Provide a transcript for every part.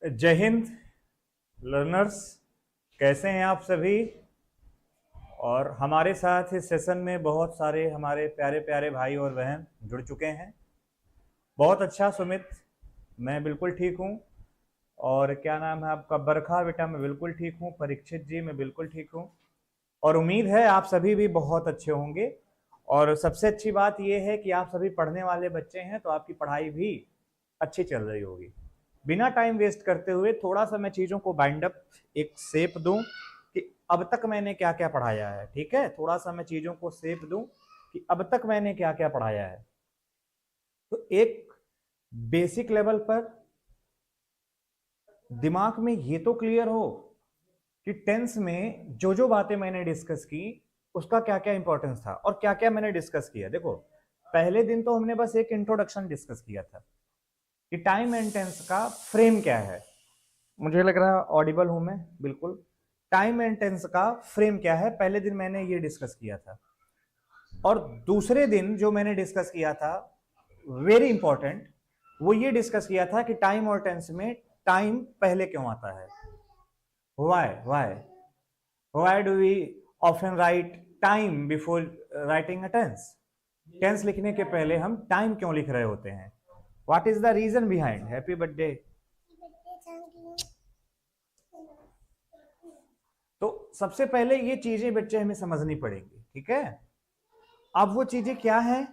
जय हिंद लर्नर्स, कैसे हैं आप सभी। और हमारे साथ इस सेशन में बहुत सारे हमारे प्यारे प्यारे भाई और बहन जुड़ चुके हैं। बहुत अच्छा सुमित, मैं बिल्कुल ठीक हूँ। और क्या नाम है आपका, बरखा बेटा, मैं बिल्कुल ठीक हूँ। परीक्षित जी, मैं बिल्कुल ठीक हूँ। और उम्मीद है आप सभी भी बहुत अच्छे होंगे। और सबसे अच्छी बात यह है कि आप सभी पढ़ने वाले बच्चे हैं, तो आपकी पढ़ाई भी अच्छी चल रही होगी। बिना टाइम वेस्ट करते हुए थोड़ा सा मैं चीज़ों को बाइंड अप, एक शेप दूं कि अब तक मैंने क्या क्या पढ़ाया है। ठीक है, थोड़ा सा मैं चीज़ों को शेप दूं कि अब तक मैंने क्या क्या पढ़ाया है। तो एक बेसिक लेवल पर दिमाग में ये तो क्लियर हो कि टेंस में जो जो बातें मैंने डिस्कस की उसका क्या क्या इंपॉर्टेंस था और क्या क्या मैंने डिस्कस किया। देखो, पहले दिन तो हमने बस एक इंट्रोडक्शन डिस्कस किया था कि टाइम एंड टेंस का फ्रेम क्या है। मुझे लग रहा है ऑडिबल हूं मैं बिल्कुल। टाइम एंड टेंस का फ्रेम क्या है, पहले दिन मैंने ये डिस्कस किया था। और दूसरे दिन जो मैंने डिस्कस किया था, वेरी इंपॉर्टेंट, वो ये डिस्कस किया था कि टाइम और टेंस में टाइम पहले क्यों आता है। Why why do we often write time before writing a tense. Tense लिखने के पहले हम टाइम क्यों लिख रहे होते हैं। What is the reason behind. Happy birthday. तो सबसे पहले ये चीजें बच्चे हमें समझनी पड़ेंगी, ठीक है। अब वो चीजें क्या है,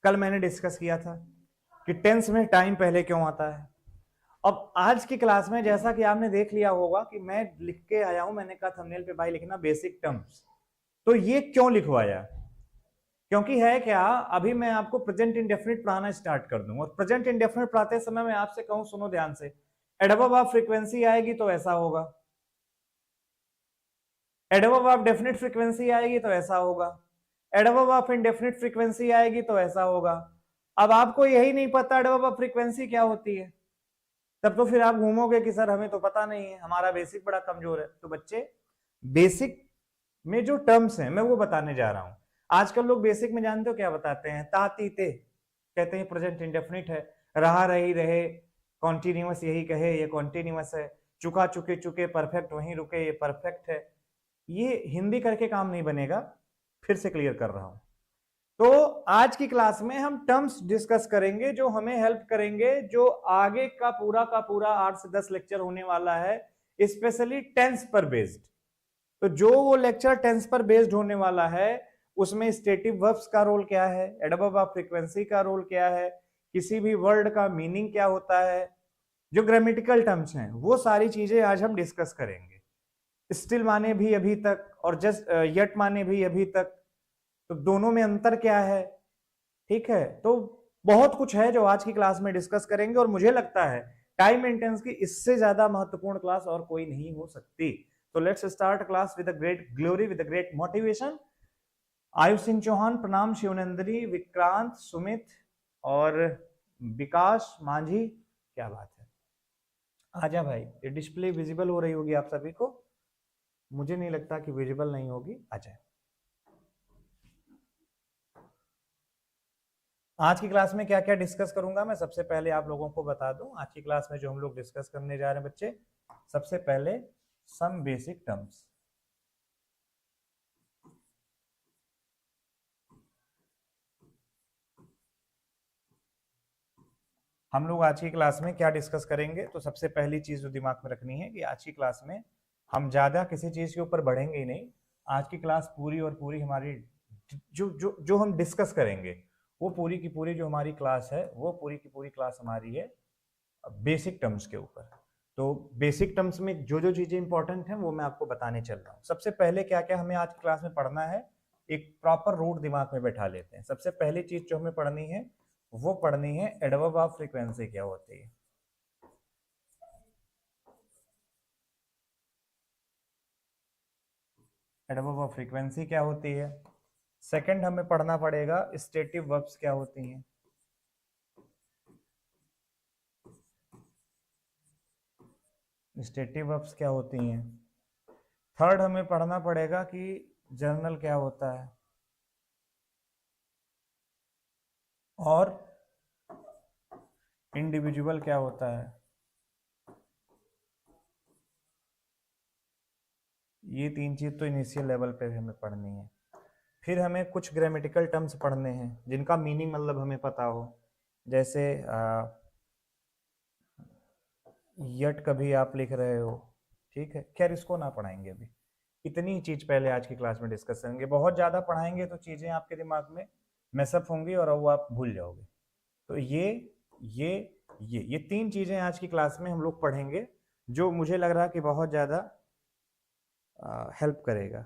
कल मैंने डिस्कस किया था कि टेंस में टाइम पहले क्यों आता है। अब आज की क्लास में जैसा कि आपने देख लिया होगा कि मैं लिख के आया हूं, मैंने कहा थंबनेल पे भाई लिखना बेसिक टर्म्स। तो ये क्यों लिखवाया, क्योंकि है क्या, अभी मैं आपको प्रेजेंट इंडेफिनिट पढ़ाना स्टार्ट कर दूं। और प्रेजेंट इंडेफिनिट पढ़ाते समय मैं आपसे कहूं, सुनो ध्यान से, एडवर्ब ऑफ फ्रीक्वेंसी आएगी तो ऐसा होगा, एडवर्ब ऑफ डेफिनिट फ्रीक्वेंसी आएगी तो ऐसा होगा, एडवर्ब ऑफ इंडेफिनिट फ्रीक्वेंसी आएगी तो ऐसा होगा। अब आपको यही नहीं पता एडवर्ब ऑफ फ्रीक्वेंसी क्या होती है, तब तो फिर आप घूमोगे कि सर हमें तो पता नहीं है, हमारा बेसिक बड़ा कमजोर है। तो बच्चे, बेसिक में जो टर्म्स हैं मैं वो बताने जा रहा हूं। आजकल लोग बेसिक में जानते हो क्या बताते हैं, तातीते कहते हैं प्रेजेंट इंडेफिनिट है, रहा रही रहे, कॉन्टिन्यूअस यही कहे ये कॉन्टिन्यूअस है, चुका चुके चुके, परफेक्ट वहीं रुके ये परफेक्ट है। ये हिंदी करके काम नहीं बनेगा, फिर से क्लियर कर रहा हूं। तो आज की क्लास में हम टर्म्स डिस्कस करेंगे जो हमें हेल्प करेंगे, जो आगे का पूरा 8 से 10 लेक्चर होने वाला है, स्पेशली टेंस पर बेस्ड। तो जो वो लेक्चर टेंस पर बेस्ड होने वाला है, उसमें स्टेटिव वर्ब्स का रोल क्या है, एडवर्ब ऑफ फ्रीक्वेंसी का रोल क्या है, किसी भी वर्ड का मीनिंग क्या होता है, जो ग्रामेटिकल टर्म्स हैं वो सारी चीजें आज हम डिस्कस करेंगे। स्टिल माने भी अभी तक और जस्ट यट माने भी अभी तक, तो दोनों में अंतर क्या है। ठीक है, तो बहुत कुछ है जो आज की क्लास में डिस्कस करेंगे। और मुझे लगता है टाइम मेंटेनेंस की इससे ज्यादा महत्वपूर्ण क्लास और कोई नहीं हो सकती। तो let's start class with a great glory, with a great motivation. Ayush Singh Chauhan, प्रणाम, शिवनंदनी, विक्रांत, सुमित और विकास मांझी, क्या बात है। आजा भाई, ये डिस्प्ले विजिबल हो रही होगी आप सभी को, मुझे नहीं लगता कि विजिबल नहीं होगी। आजा। आज की क्लास में क्या क्या डिस्कस करूंगा मैं सबसे पहले आप लोगों को बता दूं। आज की क्लास में जो हम लोग डिस्कस करने जा रहे हैं बच्चे, सबसे पहले सम बेसिक टर्म्स। हम लोग आज की क्लास में क्या डिस्कस करेंगे, तो सबसे पहली चीज जो दिमाग में रखनी है कि आज की क्लास में हम ज्यादा किसी चीज के ऊपर बढ़ेंगे ही नहीं। आज की क्लास पूरी और पूरी हमारी जो जो जो हम डिस्कस करेंगे, वो पूरी की पूरी जो हमारी क्लास है, वो पूरी की पूरी क्लास हमारी है बेसिक टर्म्स के ऊपर। तो बेसिक टर्म्स में जो जो चीजें इंपॉर्टेंट हैं वो मैं आपको बताने चल रहा हूँ। सबसे पहले क्या क्या हमें आज की क्लास में पढ़ना है, एक प्रॉपर रूट दिमाग में बैठा लेते हैं। सबसे पहली चीज जो हमें पढ़नी है वो पढ़नी है एडवर्ब ऑफ फ्रीक्वेंसी क्या होती है। एडवर्ब ऑफ फ्रीक्वेंसी क्या होती है। सेकंड हमें पढ़ना पड़ेगा स्टेटिव वर्ब्स क्या होती हैं। स्टेटिव वर्ब्स क्या होती हैं। थर्ड हमें पढ़ना पड़ेगा कि जर्नल क्या होता है। और इंडिविजुअल क्या होता है। ये 3 चीज तो इनिशियल लेवल पे हमें पढ़नी है। फिर हमें कुछ ग्रामेटिकल टर्म्स पढ़ने हैं जिनका मीनिंग मतलब हमें पता हो, जैसे यट कभी आप लिख रहे हो, ठीक है, खैर इसको ना पढ़ाएंगे अभी, इतनी ही चीज पहले आज की क्लास में डिस्कस करेंगे। बहुत ज्यादा पढ़ाएंगे तो चीजें आपके दिमाग में मैसअप होंगी और वो आप भूल जाओगे। तो ये ये 3 चीजें आज की क्लास में हम लोग पढ़ेंगे, जो मुझे लग रहा है कि बहुत ज्यादा हेल्प करेगा।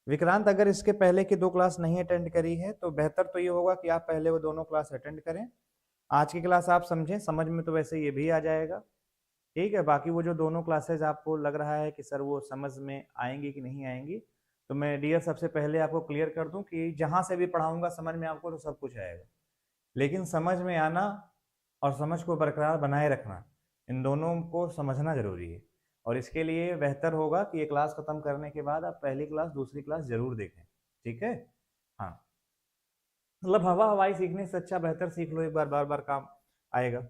विक्रांत, अगर इसके पहले की 2 क्लास नहीं अटेंड करी है तो बेहतर तो ये होगा कि आप पहले वो दोनों क्लास अटेंड करें। आज की क्लास आप समझें, समझ में तो वैसे ये भी आ जाएगा, ठीक है। बाकी वो जो दोनों क्लासेज आपको लग रहा है कि सर वो समझ में आएंगी कि नहीं आएंगी, तो मैं डियर सबसे पहले आपको क्लियर कर दूं कि जहां से भी पढ़ाऊंगा समझ में आपको तो सब कुछ आएगा, लेकिन समझ में आना और समझ को बरकरार बनाए रखना, इन दोनों को समझना जरूरी है। और इसके लिए बेहतर होगा कि ये क्लास खत्म करने के बाद आप पहली क्लास दूसरी क्लास जरूर देखें, ठीक है। हाँ, मतलब हवा हवाई सीखने से अच्छा बेहतर सीख लो एक बार, बार बार काम आएगा।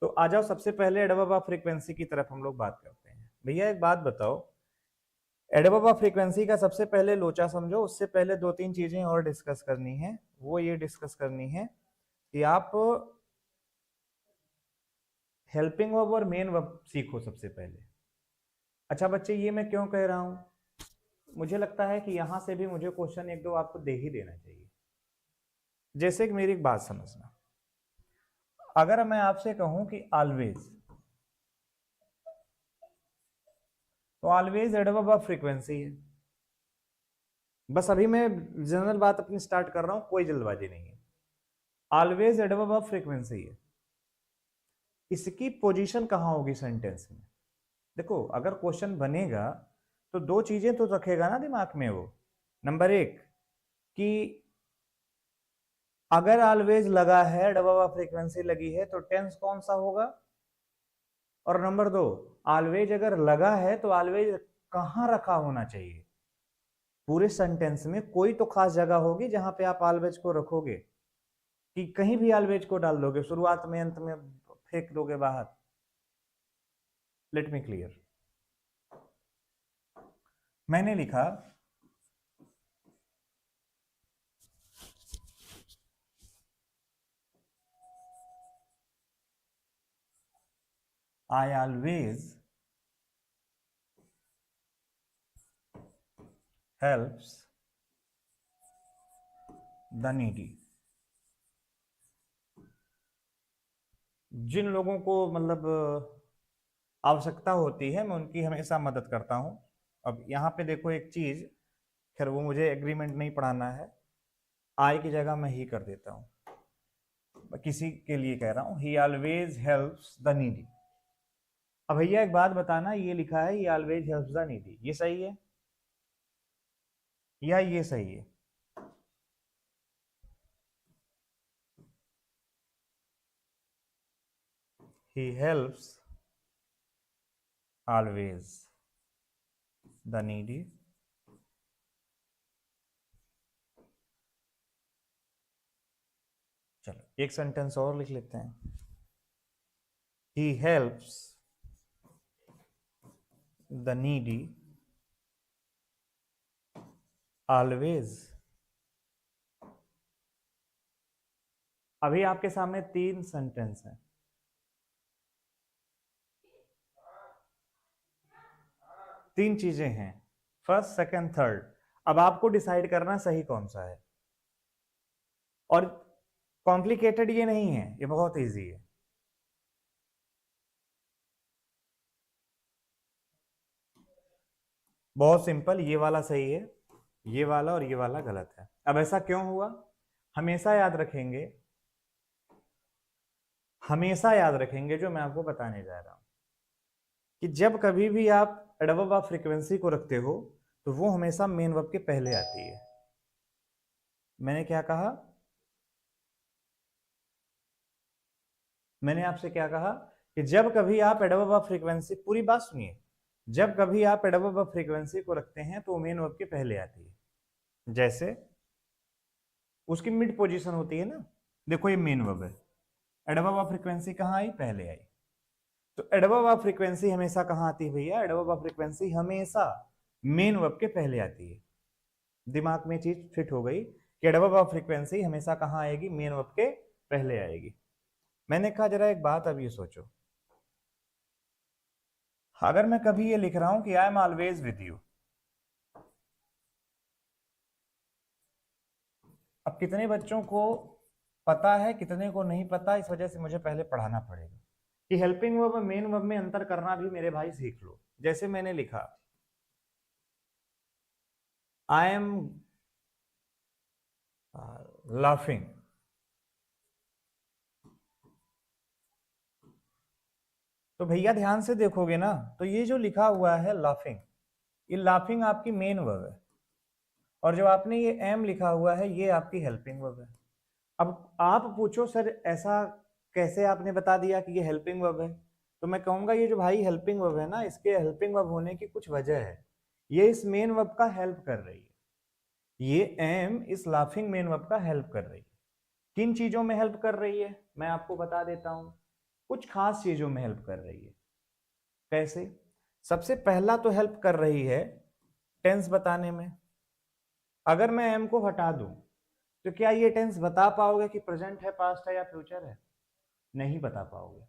तो आ जाओ, सबसे पहले एडवर्ब ऑफ फ्रीक्वेंसी की तरफ हम लोग बात करते हैं। भैया एक बात बताओ, एडवर्ब ऑफ फ्रीक्वेंसी का सबसे पहले लोचा समझो, उससे पहले 2-3 चीजें और डिस्कस करनी है। वो ये डिस्कस करनी है कि आप हेल्पिंग वर्ब और मेन वर्ब सीखो सबसे पहले। अच्छा बच्चे, ये मैं क्यों कह रहा हूं, मुझे लगता है कि यहां से भी मुझे क्वेश्चन 1-2 आपको दे ही देना चाहिए। जैसे कि मेरी एक बात समझना, अगर मैं आपसे कहूं कि ऑलवेज, तो ऑलवेज एडवर्ब ऑफ फ्रीक्वेंसी है। बस अभी मैं जनरल बात अपनी स्टार्ट कर रहा हूं, कोई जल्दबाजी नहीं है। ऑलवेज एडवर्ब ऑफ फ्रीक्वेंसी है। इसकी पोजीशन कहां होगी सेंटेंस में? देखो, अगर क्वेश्चन बनेगा तो 2 चीजें तो रखेगा ना दिमाग में वो। नंबर 1 कि अगर ऑलवेज लगा है, एडवर्ब ऑफ फ्रीक्वेंसी लगी है, तो टेंस कौन सा होगा। और नंबर 2, ऑलवेज अगर लगा है तो ऑलवेज कहां रखा होना चाहिए। पूरे सेंटेंस में कोई तो खास जगह होगी जहां पे आप ऑलवेज को रखोगे, कि कहीं भी ऑलवेज को डाल दोगे, शुरुआत में अंत में फेंक दोगे बाहर। Let me clear. मैंने लिखा I always helps the needy। जिन लोगों को मतलब आवश्यकता होती है, मैं उनकी हमेशा मदद करता हूं। अब यहाँ पे देखो एक चीज, खैर वो मुझे एग्रीमेंट नहीं पढ़ाना है, आई की जगह मैं ही कर देता हूँ, किसी के लिए कह रहा हूँ। ही ऑलवेज हेल्प्स द नीडी। अब भैया एक बात बताना, ये लिखा है ही ऑलवेज हेल्प्स द नीडी, ये सही है या ये सही है? He helps always the needy. चलो एक सेंटेंस और लिख लेते हैं। He helps the needy always. अभी आपके सामने 3 सेंटेंस हैं। तीन चीजें हैं, फर्स्ट सेकंड थर्ड। अब आपको डिसाइड करना सही कौन सा है। और कॉम्प्लिकेटेड ये नहीं है, ये बहुत इजी है। बहुत सिंपल, ये वाला सही है, ये वाला और ये वाला गलत है। अब ऐसा क्यों हुआ? हमेशा याद रखेंगे, हमेशा याद रखेंगे जो मैं आपको बताने जा रहा हूं, कि जब कभी भी आप एडवर्ब ऑफ फ्रीक्वेंसी को रखते हो तो वो हमेशा मेन वर्ब के पहले आती है। मैंने क्या कहा? मैंने आपसे क्या कहा कि जब कभी आप एडवर्ब ऑफ फ्रीक्वेंसी, पूरी बात सुनिए, जब कभी आप एडवर्ब ऑफ फ्रीक्वेंसी को रखते हैं तो मेन वर्ब के पहले आती है। जैसे उसकी मिड पोजीशन होती है ना, देखो ये मेन वर्ब है, एडवर्ब ऑफ फ्रीक्वेंसी कहाँ आई? पहले आई। तो एडवर्ब फ्रीक्वेंसी हमेशा कहाँ आती है भैया? एडवर्ब फ्रीक्वेंसी हमेशा मेन वर्ब के पहले आती है। दिमाग में चीज फिट हो गई कि एडवर्ब फ्रीक्वेंसी हमेशा कहाँ आएगी? मेन वर्ब के पहले आएगी। मैंने कहा जरा एक बात अभी सोचो, अगर मैं कभी ये लिख रहा हूं कि आई एम ऑलवेज विद यू, अब कितने बच्चों को पता है, कितने को नहीं पता, इस वजह से मुझे पहले पढ़ाना पड़ेगा कि हेल्पिंग वर्ब और मेन वर्ब में अंतर करना भी मेरे भाई सीख लो। जैसे मैंने लिखा आई एम लाफिंग, तो भैया ध्यान से देखोगे ना तो ये जो लिखा हुआ है लाफिंग, ये लाफिंग आपकी मेन वर्ब है, और जो आपने ये एम लिखा हुआ है ये आपकी हेल्पिंग वर्ब है। अब आप पूछो सर ऐसा कैसे आपने बता दिया कि ये हेल्पिंग वर्ब है? तो मैं कहूंगा ये जो भाई हेल्पिंग वर्ब है ना, इसके हेल्पिंग वर्ब होने की कुछ वजह है। ये इस मेन वर्ब का हेल्प कर रही है, ये एम इस लाफिंग मेन वर्ब का हेल्प कर रही है। किन चीजों में हेल्प कर रही है मैं आपको बता देता हूं, कुछ खास चीजों में हेल्प कर रही है। कैसे? सबसे पहला तो हेल्प कर रही है टेंस बताने में। अगर मैं एम को हटा दूं तो क्या ये टेंस बता पाओगे कि प्रेजेंट है, पास्ट है या फ्यूचर है? नहीं बता पाओगे।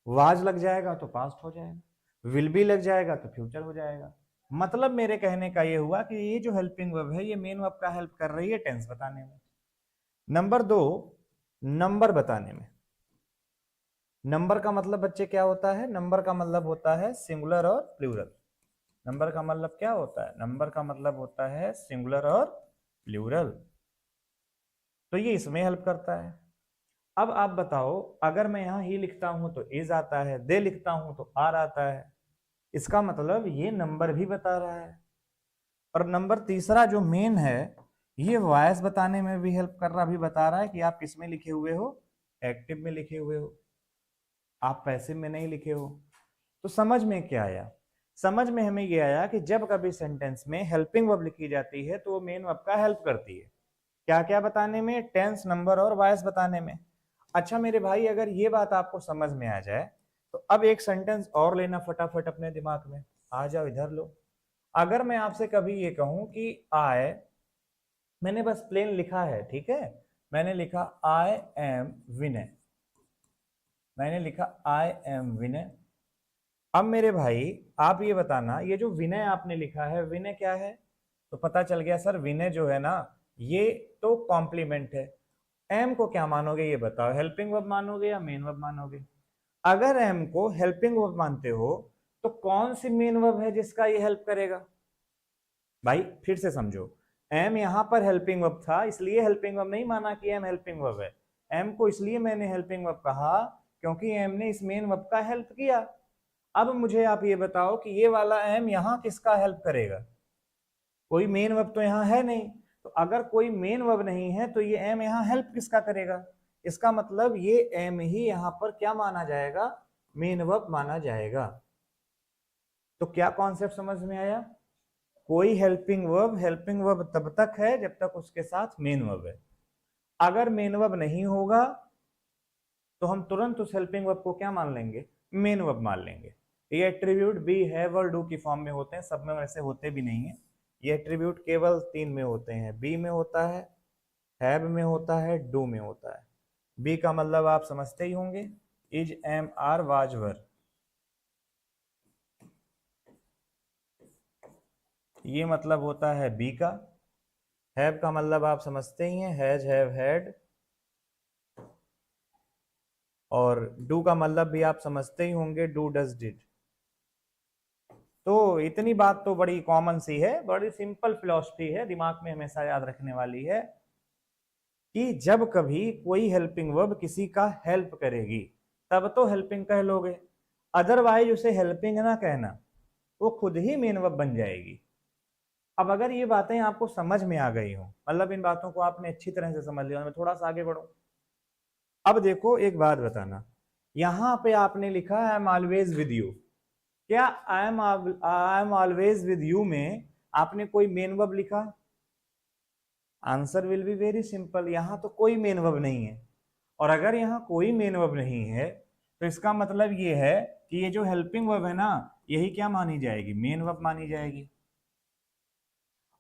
वाज लग जाएगा तो पास्ट हो जाएगा, विल बी लग जाएगा तो फ्यूचर हो जाएगा। मतलब मेरे कहने का ये हुआ कि ये जो हेल्पिंग वर्ब है ये मेन वर्ब का हेल्प कर रही है टेंस बताने में। नंबर दो, नंबर बताने में। नंबर का मतलब बच्चे क्या होता है? नंबर का मतलब होता है सिंगुलर और प्लूरल। नंबर का मतलब क्या होता है? नंबर का मतलब होता है सिंगुलर और प्लूरल। तो ये इसमें हेल्प करता है। अब आप बताओ, अगर मैं यहां ही लिखता हूं तो इज आता है, दे लिखता हूं तो आर आता है, इसका मतलब ये नंबर भी बता रहा है। और नंबर तीसरा जो मेन है, ये वॉइस बताने में भी हेल्प कर रहा, भी बता रहा है कि आप किस में लिखे हुए हो? एक्टिव में लिखे हुए हो, आप पैसिव में नहीं लिखे हो। तो समझ में क्या आया? समझ में हमें ये आया कि जब कभी सेंटेंस में हेल्पिंग वर्ब लिखी जाती है तो वो मेन वर्ब का हेल्प करती है। क्या क्या बताने में? टेंस, नंबर और वॉइस बताने में। अच्छा मेरे भाई, अगर ये बात आपको समझ में आ जाए तो अब एक सेंटेंस और लेना फटाफट अपने दिमाग में। आ जाओ इधर लो। अगर मैं आपसे कभी ये कहूं कि आई, मैंने बस प्लेन लिखा है, ठीक है, मैंने लिखा आई एम विनय, मैंने लिखा आई एम विनय। अब मेरे भाई आप ये बताना, ये जो विनय आपने लिखा है, विनय क्या है? तो पता चल गया सर, विनय जो है ना ये तो कॉम्प्लीमेंट है। एम को क्या मानोगे ये बताओ, हेल्पिंग वर्ब मानोगे या मेन वर्ब मानोगे? अगर एम को हेल्पिंग वर्ब मानते हो तो कौन सी मेन वर्ब है जिसका ये हेल्प करेगा? भाई फिर से समझो, एम यहां पर हेल्पिंग वर्ब था इसलिए हेल्पिंग वर्ब नहीं माना कि एम हेल्पिंग वर्ब है। एम को इसलिए मैंने हेल्पिंग वर्ब कहा क्योंकि एम ने इस मेन वर्ब का हेल्प किया। अब मुझे आप ये बताओ कि ये वाला एम यहां किसका हेल्प करेगा? कोई मेन वर्ब तो यहां है नहीं, तो अगर कोई मेन वर्ब नहीं है तो ये एम यहां हेल्प किसका करेगा? इसका मतलब ये एम ही यहां पर क्या माना जाएगा? मेन वर्ब माना जाएगा। तो क्या कॉन्सेप्ट समझ में आया? कोई हेल्पिंग वर्ब तब तक है जब तक उसके साथ मेन वर्ब है। अगर मेन वर्ब नहीं होगा तो हम तुरंत उस हेल्पिंग वर्ब को क्या मान लेंगे? मेन वर्ब मान लेंगे। ये एट्रीब्यूट बी, हैव और डू की फॉर्म में होते हैं, सब में वैसे होते भी नहीं है। ये एट्रीब्यूट केवल 3 में होते हैं, बी में होता है, हैव में होता है, डू में होता है। बी का मतलब आप समझते ही होंगे, इज, एम, आर, वाज, वर। ये मतलब होता है बी का। हैव का मतलब आप समझते ही हैं, हैज, हैव, हैड। और डू का मतलब भी आप समझते ही होंगे, डू, डज, डिड। तो इतनी बात तो बड़ी कॉमन सी है, बड़ी सिंपल फिलॉसफी है, दिमाग में हमेशा याद रखने वाली है कि जब कभी कोई हेल्पिंग वर्ब किसी का हेल्प करेगी तब तो हेल्पिंग कह लोगे, अदरवाइज उसे हेल्पिंग ना कहना, वो खुद ही मेन वर्ब बन जाएगी। अब अगर ये बातें आपको समझ में आ गई हो, मतलब इन बातों को आपने अच्छी तरह से समझ लिया, मैं थोड़ा सा आगे बढ़ू। अब देखो एक बात बताना, यहां पे आपने लिखा I am always with you, क्या I am always with you में आपने कोई मेन वर्ब लिखा? Answer will be very simple, यहां तो कोई मेन वर्ब नहीं है। और अगर यहां कोई मेन वर्ब नहीं है तो इसका मतलब ये है कि ये जो हेल्पिंग वर्ब है ना, यही क्या मानी जाएगी, मेन वर्ब मानी जाएगी।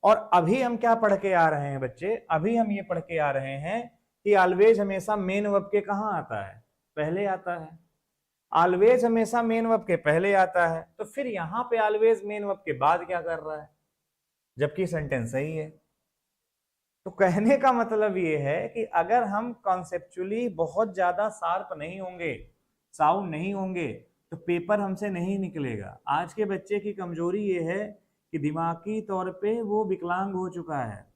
और अभी हम क्या पढ़ के आ रहे हैं बच्चे, अभी हम ये पढ़ के आ रहे हैं कि ऑलवेज हमेशा मेन वर्ब के कहां आता है, पहले आता है। ऑलवेज हमेशा मेन वर्ब के पहले आता है, तो फिर यहां पे ऑलवेज मेन वर्ब के बाद क्या कर रहा है, जबकि सेंटेंस सही है। तो कहने का मतलब ये है कि अगर हम कॉन्सेप्चुअली बहुत ज्यादा शार्प नहीं होंगे, साउंड नहीं होंगे, तो पेपर हमसे नहीं निकलेगा। आज के बच्चे की कमजोरी ये है कि दिमागी तौर पे वो विकलांग हो चुका है।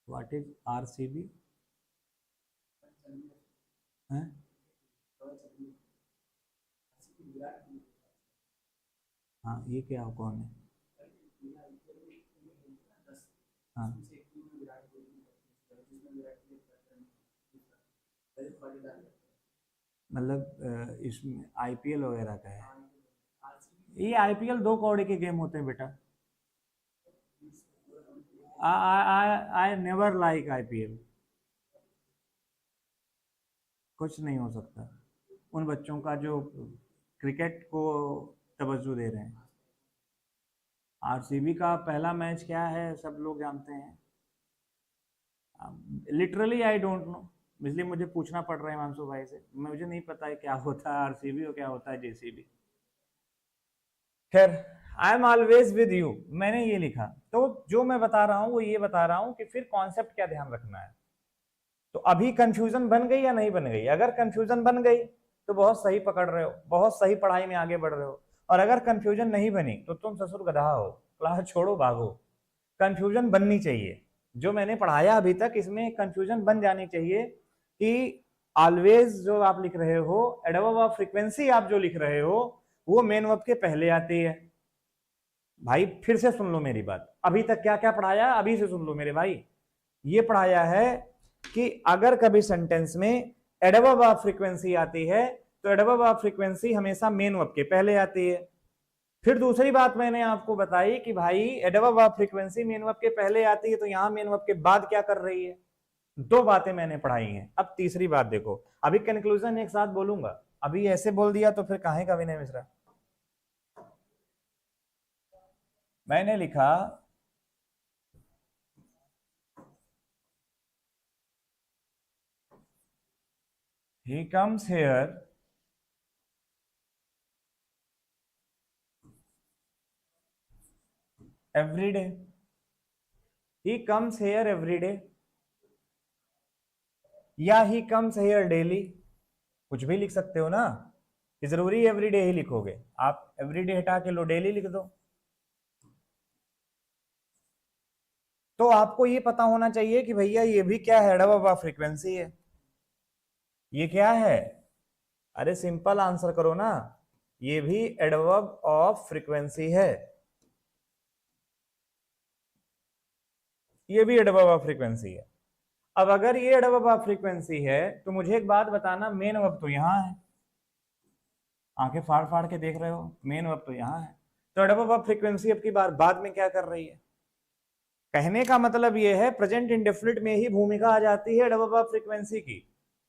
व्हाट इज आरसीबी है? हाँ, ये क्या कौन है? हाँ, मतलब इसमें आईपीएल वगैरह का है? ये आईपीएल 2 कौड़ी के गेम होते हैं बेटा। I never like IPL. कुछ नहीं हो सकता उन बच्चों का जो क्रिकेट को तवज्जो दे रहे हैं। आरसीबी का पहला मैच क्या है सब लोग जानते हैं। लिटरली आई डोंट नो, इसलिए मुझे पूछना पड़ रहा है हिमांशु भाई से, मुझे नहीं पता है क्या होता है आरसीबी और क्या होता है जेसीबी। खैर, आई एम ऑलवेज विद यू, मैंने ये लिखा। तो जो मैं बता रहा हूं वो ये बता रहा हूं कि फिर कॉन्सेप्ट क्या ध्यान रखना है। तो अभी कंफ्यूजन बन गई या नहीं बन गई? अगर कंफ्यूजन बन गई तो बहुत सही पकड़ रहे हो, बहुत सही पढ़ाई में आगे बढ़ रहे हो। और अगर कंफ्यूजन नहीं बनी तो तुम ससुर गधा हो, क्लास छोड़ो भागो। कंफ्यूजन बननी चाहिए। जो मैंने पढ़ाया अभी तक इसमें कंफ्यूजन बन जानी चाहिए कि ऑलवेज जो आप लिख रहे हो, एडवर्ब ऑफ फ्रीक्वेंसी आप जो लिख रहे हो, वो मेन वर्ब के पहले आती है। भाई फिर से सुन लो मेरी बात, अभी तक क्या क्या पढ़ाया अभी से सुन लो मेरे भाई। ये पढ़ाया है कि अगर कभी सेंटेंस में एडवर्ब ऑफ फ्रीक्वेंसी आती है तो एडवर्ब ऑफ फ्रीक्वेंसी हमेशा मेन वर्ब के पहले आती है। फिर दूसरी बात मैंने आपको बताई कि भाई adverb of frequency main verb के पहले आती है, तो यहां मेन वर्ब के बाद क्या कर रही है। 2 बातें मैंने पढ़ाई हैं। अब तीसरी बात देखो, अभी कंक्लूजन एक साथ बोलूंगा, अभी ऐसे बोल दिया तो फिर काहे का विनय मिश्रा। मैंने लिखा he comes here every day, he comes here every day, या ही कम्स हेयर डेली, कुछ भी लिख सकते हो ना, कि जरूरी एवरीडे ही लिखोगे आप, एवरीडे हटा के लो डेली लिख दो। तो आपको ये पता होना चाहिए कि भैया ये भी क्या है, एडवर्ब ऑफ फ्रीक्वेंसी है। ये क्या है? अरे सिंपल आंसर करो ना, ये भी एडवर्ब ऑफ फ्रीक्वेंसी है, ये भी एडवर्ब ऑफ फ्रीक्वेंसी है। अब अगर ये एडवर्ब ऑफ फ्रीक्वेंसी है तो मुझे एक बात बताना, मेन वर्ब तो यहां है, आंखें फाड़ फाड़ के देख रहे हो, मेन वर्ब तो यहां है, तो एडवर्ब ऑफ फ्रीक्वेंसी अब की बार बाद में क्या कर रही है। कहने का मतलब ये है प्रेजेंट इंडेफिनिट में ही भूमिका आ जाती है एडवर्ब ऑफ फ्रीक्वेंसी की।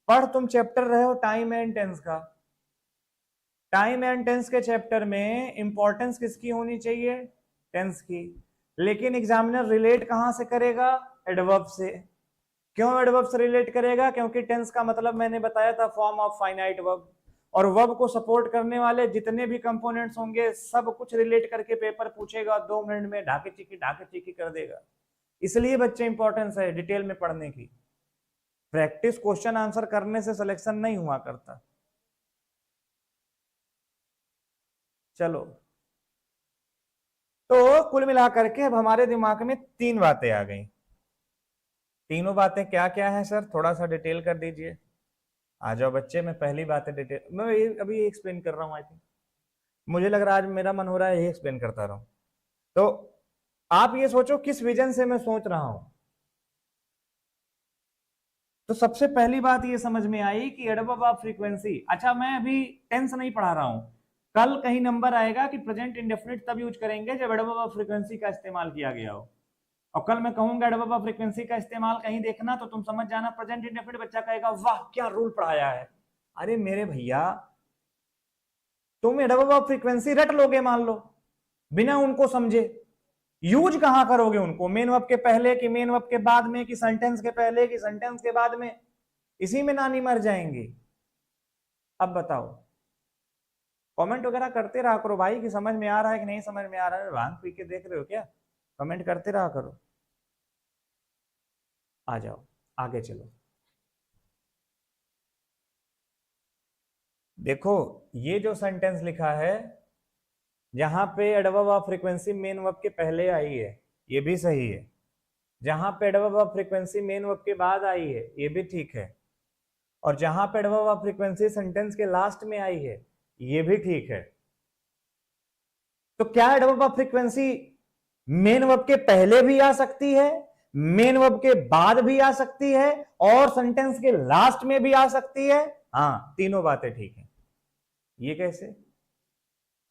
पढ़ तुम चैप्टर रहे हो टाइम एंड टेंस का, टाइम एंड टेंस के चैप्टर में इंपॉर्टेंस किसकी होनी चाहिए, टेंस की। लेकिन एग्जामिनर रिलेट कहां से करेगा, एडवर्ब से। क्यों एडवर्ब से रिलेट करेगा, क्योंकि टेंस का मतलब मैंने बताया था फॉर्म ऑफ फाइनाइट वर्ब, और वर्ब को सपोर्ट करने वाले जितने भी कंपोनेंट्स होंगे सब कुछ रिलेट करके पेपर पूछेगा, 2 मिनट में ढाके चिकी कर देगा। इसलिए बच्चे इंपॉर्टेंस है डिटेल में पढ़ने की, प्रैक्टिस क्वेश्चन आंसर करने से सिलेक्शन नहीं हुआ करता। चलो, तो कुल मिलाकर के अब हमारे दिमाग में 3 बातें आ गई। तीनों बातें क्या क्या है सर, थोड़ा सा डिटेल कर दीजिए। आ जाओ बच्चे, मैं पहली बात है डिटेल, मैं अभी एक्सप्लेन कर रहा हूँ। आई थिंक मुझे लग रहा है आज मेरा मन हो रहा है यही एक्सप्लेन करता रहूं। तो आप ये सोचो किस विजन से मैं सोच रहा हूं। तो सबसे पहली बात ये समझ में आई कि एडवर्ब ऑफ फ्रीक्वेंसी, अच्छा मैं अभी टेंस नहीं पढ़ा रहा हूं, कल कहीं नंबर आएगा कि प्रेजेंट इंडेफिनिट तब यूज करेंगे जब एडवर्ब ऑफ फ्रीक्वेंसी का इस्तेमाल किया गया हो। और कल मैं कहूंगा एडवर्ब ऑफ फ्रीक्वेंसी का इस्तेमाल कहीं देखना तो तुम समझ जाना प्रेजेंट इंडेफिनिट, बच्चा कहेगा वाह क्या रूल पढ़ाया है। अरे मेरे भैया तुम एडवर्ब ऑफ फ्रीक्वेंसी रट लोगे मान लो बिना उनको समझे, यूज कहां करोगे उनको, मेन वर्ब के पहले कि मेन वर्ब के बाद में कि सेंटेंस के पहले कि सेंटेंस के बाद में, इसी में नानी मर जाएंगी। अब बताओ, कमेंट वगैरह करते रहा करो भाई कि समझ में आ रहा है कि नहीं समझ में आ रहा है, भांग पी के देख रहे हो क्या, कमेंट करते रहा करो। आ जाओ आगे चलो। देखो ये जो सेंटेंस लिखा है जहां पे adverb of frequency main verb के पहले आई है ये भी सही है, जहां पे adverb of frequency main verb के बाद आई है ये भी ठीक है, और जहां पे एडवर्ब ऑफ फ्रीक्वेंसी सेंटेंस के लास्ट में आई है ये भी ठीक है। तो क्या adverb of frequency main verb के पहले भी आ सकती है, मेन वर्ब के बाद भी आ सकती है, और सेंटेंस के लास्ट में भी आ सकती है? हाँ तीनों बातें ठीक है। ये कैसे?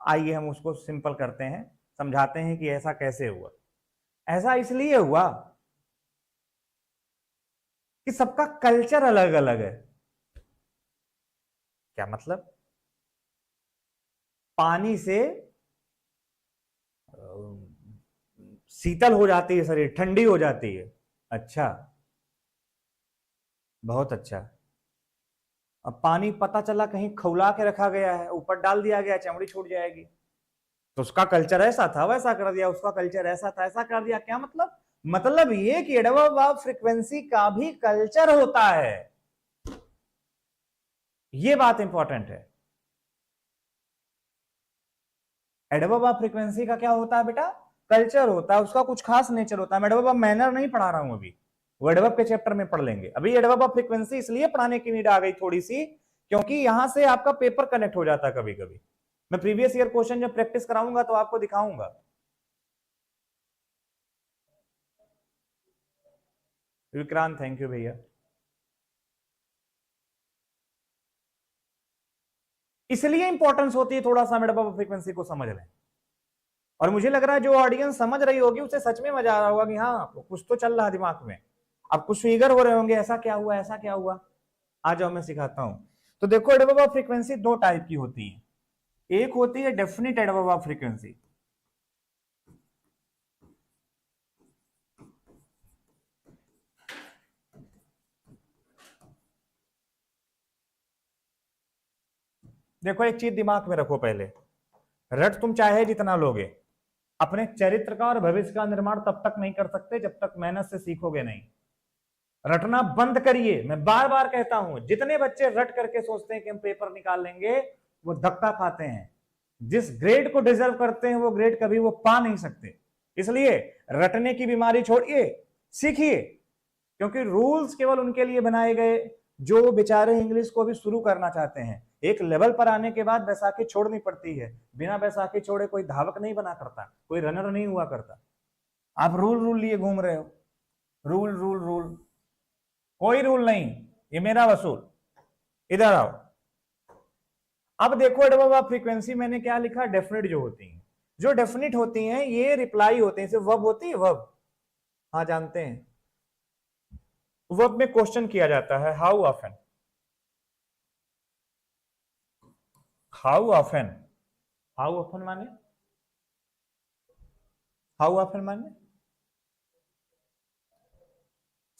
आइए हम उसको सिंपल करते हैं, समझाते हैं कि ऐसा कैसे हुआ। ऐसा इसलिए हुआ कि सबका कल्चर अलग अलग है। क्या मतलब? पानी से शीतल हो जाती है शरीर, ठंडी हो जाती है। अच्छा, बहुत अच्छा। अब पानी पता चला कहीं खौला के रखा गया है, ऊपर डाल दिया गया, चमड़ी छूट जाएगी, तो उसका कल्चर ऐसा था वैसा कर दिया, उसका कल्चर ऐसा था ऐसा कर दिया। क्या मतलब? मतलब ये कि एडवर्ब ऑफ फ्रीक्वेंसी का भी कल्चर होता है, ये बात इंपॉर्टेंट है। एडवर्ब ऑफ फ्रीक्वेंसी का क्या होता है बेटा? कल्चर होता है, उसका कुछ खास नेचर होता है। मैं एडवर्ब ऑफ मैनर नहीं पढ़ा रहा हूं अभी, वो एडवर्ब के चैप्टर में पढ़ लेंगे। अभी एडवर्ब ऑफ फ्रीक्वेंसी इसलिए पढ़ाने की नीड आ गई थोड़ी सी क्योंकि यहां से आपका पेपर कनेक्ट हो जाता है कभी कभी। मैं प्रीवियस ईयर क्वेश्चन जब प्रैक्टिस कराऊंगा तो आपको दिखाऊंगा। विक्रांत थैंक यू भैया। इसलिए इंपॉर्टेंस होती है थोड़ा सा एडवर्ब ऑफ फ्रीक्वेंसी को समझ लें। और मुझे लग रहा है जो ऑडियंस समझ रही होगी उसे सच में मजा आ रहा होगा कि हाँ कुछ तो चल रहा है दिमाग में। अब कुछ फिगर हो रहे होंगे, ऐसा क्या हुआ ऐसा क्या हुआ। आ जाओ मैं सिखाता हूं। तो देखो एडवर्ब ऑफ फ्रीक्वेंसी दो टाइप की होती है, एक होती है डेफिनिट एडवर्ब ऑफ फ्रीक्वेंसी। देखो एक चीज दिमाग में रखो, पहले रट तुम चाहे जितना लोगे, अपने चरित्र का और भविष्य का निर्माण तब तक नहीं कर सकते जब तक मेहनत से सीखोगे नहीं। रटना बंद करिए, मैं बार बार कहता हूं। जितने बच्चे रट करके सोचते हैं कि हम पेपर निकाल लेंगे वो धक्का खाते हैं। जिस ग्रेड को डिजर्व करते हैं वो ग्रेड कभी वो पा नहीं सकते। इसलिए रटने की बीमारी छोड़िए, सीखिए, क्योंकि रूल्स केवल उनके लिए बनाए गए जो बेचारे इंग्लिश को भी शुरू करना चाहते हैं। एक लेवल पर आने के बाद बैसाखी छोड़नी पड़ती है, बिना बैसाखी छोड़े कोई धावक नहीं बना करता, कोई रनर नहीं हुआ करता। आप रूल रूल लिए घूम रहे हो, रूल रूल रूल, कोई रूल नहीं, ये मेरा वसूल। इधर आओ। अब देखो एडवर्ब ऑफ फ्रीक्वेंसी मैंने क्या लिखा, डेफिनेट जो होती हैं, जो डेफिनेट होती हैं ये रिप्लाई होते हैं, सिर्फ वर्ब होती है वर्ब। हाँ जानते हैं, वर्ब में क्वेश्चन किया जाता है how often, how often, how often माने, हाउ ऑफन माने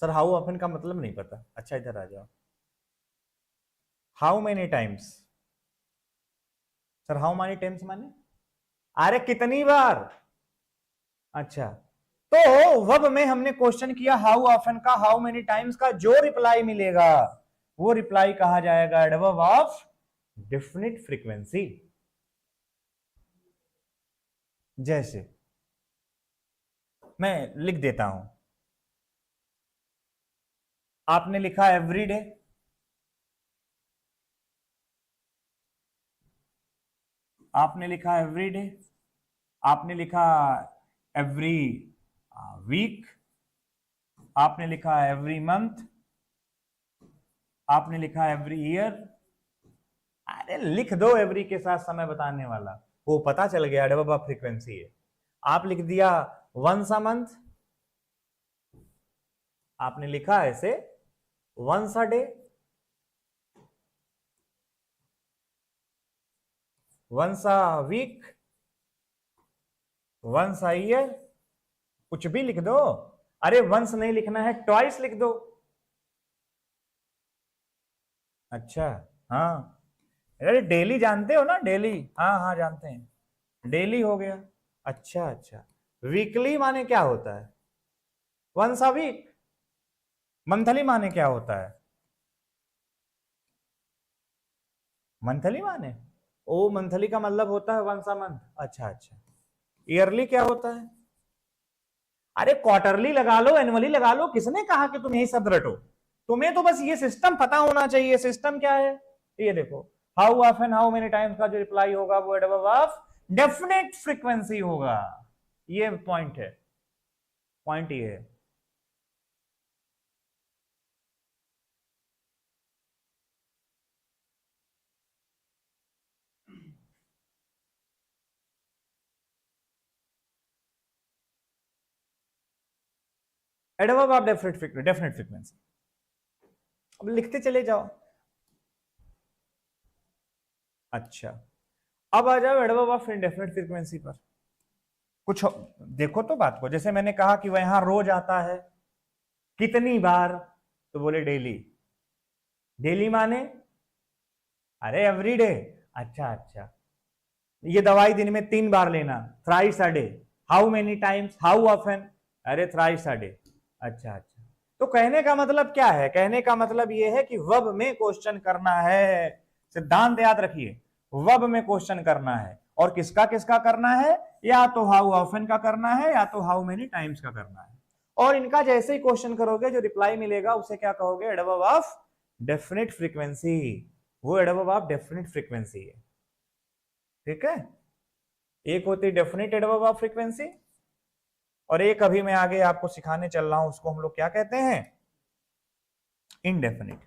सर हाउ ऑफन का मतलब नहीं पता। अच्छा इधर आ जाओ। How many times, sir how many times माने अरे कितनी बार। अच्छा, तो वर्ब में हमने क्वेश्चन किया हाउ ऑफन का, हाउ मेनी टाइम्स का, जो रिप्लाई मिलेगा वो रिप्लाई कहा जाएगा एडवर्ब ऑफ डेफिनिट फ्रीक्वेंसी। जैसे मैं लिख देता हूं, आपने लिखा एवरी डे, आपने लिखा एवरी डे, आपने लिखा एवरी वीक, आपने लिखा एवरी मंथ, आपने लिखा एवरी ईयर। अरे लिख दो एवरी के साथ समय बताने वाला, वो पता चल गया एडवर्ब ऑफ फ्रीक्वेंसी है। आप लिख दिया वंस अ मंथ, आपने लिखा ऐसे once a day, once a week, once a year, कुछ भी लिख दो। अरे वंस नहीं लिखना है, ट्वाइस लिख दो। अच्छा, हाँ, अरे डेली जानते हो ना, डेली, हाँ हाँ जानते हैं, डेली हो गया। अच्छा अच्छा, वीकली माने क्या होता है? Once a week. मंथली माने क्या होता है? मंथली माने, ओ मंथली का मतलब होता है वंस अ मंथ। अच्छा अच्छा, ईयरली क्या होता है? अरे क्वार्टरली लगा लो, एनुअली लगा लो, किसने कहा कि तुम यही शब्द रटो? तुम्हें तो बस ये सिस्टम पता होना चाहिए। सिस्टम क्या है ये देखो, how often, how many times का जो रिप्लाई होगा वो एडवर्ब ऑफ डेफिनेट फ्रीक्वेंसी होगा। ये पॉइंट है, पॉइंट ये है। एडवर्ब ऑफ डेफिनेट फ्रीक्वेंसी, अब लिखते चले जाओ। अच्छा, अब आ जाओ एडवर्ब ऑफ इंडेफिनेट फ्रीक्वेंसी पर। कुछ देखो तो बात को, जैसे मैंने कहा कि वह यहां रोज आता है, कितनी बार? तो बोले डेली। डेली माने अरे एवरी डे। अच्छा अच्छा, ये दवाई दिन में 3 बार लेना, thrice a day. How many times, how often? अरे थ्राइस अ डे। अच्छा अच्छा, तो कहने का मतलब क्या है? कहने का मतलब ये है कि वर्ब में क्वेश्चन करना है। सिद्धांत याद रखिए, वर्ब में क्वेश्चन करना है, और किसका किसका करना है? या तो हाउ ऑफन का करना है, या तो हाउ मेनी टाइम्स का करना है। और इनका जैसे ही क्वेश्चन करोगे, जो रिप्लाई मिलेगा उसे क्या कहोगे? Adverb of definite frequency. वो एडवर्ब ऑफ डेफिनेट फ्रीक्वेंसी है। ठीक है, एक होती है डेफिनेट एडवर्ब ऑफ फ्रीक्वेंसी, और एक अभी मैं आगे आपको सिखाने चल रहा हूं, उसको हम लोग क्या कहते हैं? इनडेफिनिट।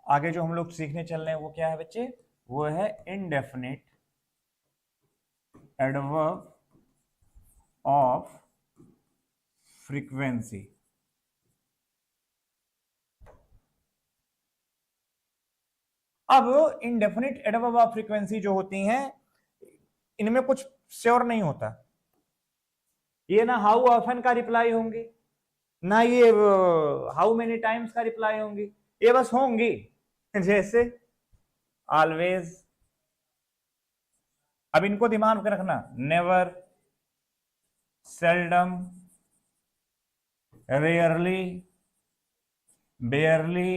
आगे जो हम लोग सीखने चल रहे हैं वो क्या है बच्चे? वो है इनडेफिनिट एडवर्ब ऑफ फ्रीक्वेंसी। अब इनडेफिनिट एडवर्ब ऑफ फ्रीक्वेंसी जो होती हैं, इनमें कुछ श्योर नहीं होता। ये ना हाउ ऑफन का रिप्लाई होंगी, ना ये हाउ मेनी टाइम्स का रिप्लाई होंगी, ये बस होंगी जैसे ऑलवेज। अब इनको दिमाग में रखना, never, seldom, rarely, barely,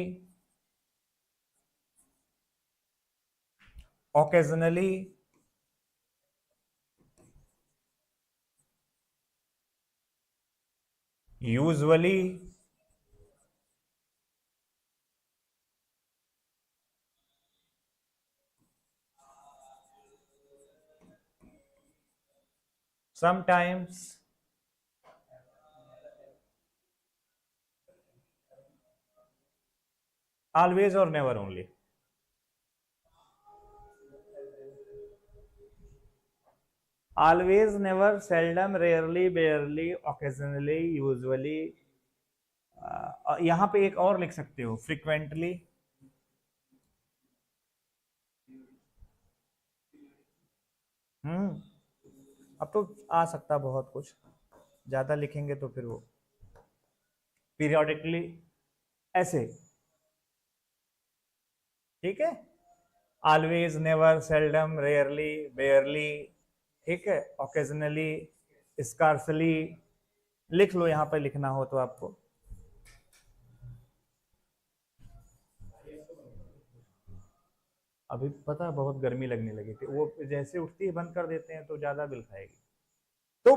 occasionally, usually, sometimes, always और never only. Always, never, seldom, rarely, barely, occasionally, usually. यहां पे एक और लिख सकते हो, फ्रीक्वेंटली। अब तो आ सकता बहुत कुछ, ज्यादा लिखेंगे तो फिर वो पीरियोडिकली, ऐसे। ठीक है, ऑलवेज, नेवर, सेल्डम, रेयरली, बेयरली, ठीक है, ओकेजनली, स्कार्सली। लिख लो यहां पर लिखना हो तो आपको। अभी पता है बहुत गर्मी लगने लगी थी, वो जैसे उठती है बंद कर देते हैं तो ज्यादा बिल खाएगी। तो